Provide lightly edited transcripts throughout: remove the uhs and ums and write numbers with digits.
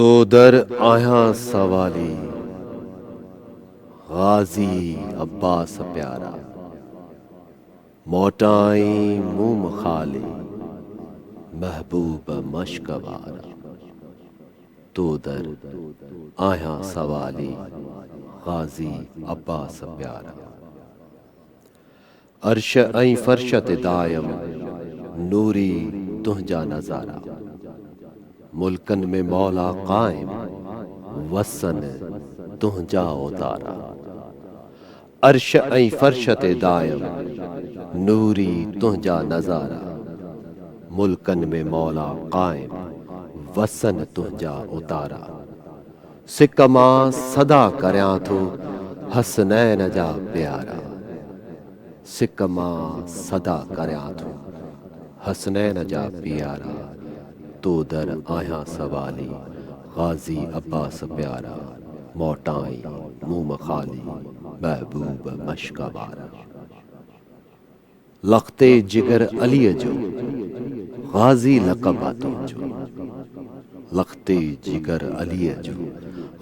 तो दर आया सवाली गाजी अब्बास प्यारा, मोटाई मुंह खाली महबूब मशकवारा। तो दर आया सवाली गाजी अब्बास प्यारा, अर्श ऐं फर्शत दायम नूरी तुंहिंजा नज़ारा। मुल्कन में मौला कायम वसन तुंहिंजा उतारा। अर्श ऐं फर्शत दायम नूरी तुंहिंजा नज़ारा। मुल्कन में मौला कायम वसन तुंहिंजा उतारा। सिक मां सदा करयां थो हसनैन जा प्यारा। सिक मां सदा करयां थो हसनैन जा प्यारा। तो दर आया सवाली गाजी अब्बास प्यारा, मोटाई मुंह खाली महबूब मशकवारा। लख्ते जिगर अलीअ जो गाजी लक़ब आ तुंहिंजो। लख्ते जिगर अलीअ जो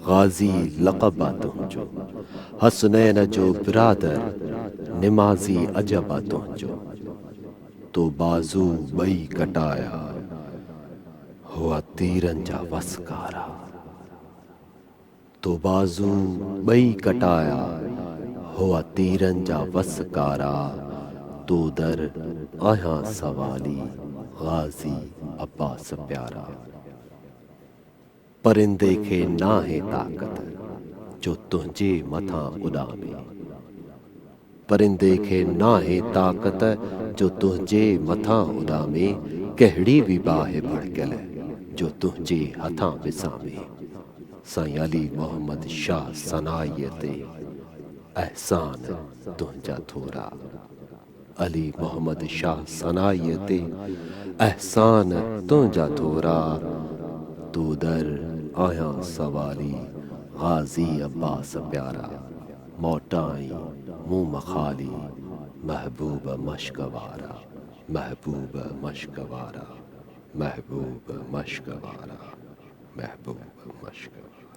गाजी लक़ब आ तुंहिंजो। हसनैन जो बिरादर निमाज़ी अजब आ तुंहिंजो। तो बाज़ू ॿई कटाया हुआ तीरन जा वसकारा। तो बाज़ू ॿई कटाया हुआ तीरन जा वसकारा। तो दर आया सवाली गाजी अब्बास प्यारा। परिंदे खे नाहे ताक़त जो तुंहिंजे मथां उॾामे। परिंदे खे नाहे ताक़त जो तुंहिंजे मथां उॾामे। कहिड़ी बि बाहि भड़कियल जो तुंहिंजे हथां विसामे। साईं अली मोहम्मद शाह सनाईअ ते एहसान तुंहिंजा थोरा। अली मोहम्मद शाह सनाईअ ते एहसान तुंहिंजा थोरा। तो दर आया सवाली गाजी अब्बास प्यारा, मोटाई मुंह खाली महबूब मशकवारा। महबूब मशकवारा, महबूब मशकवारा, महबूब मशकवारा।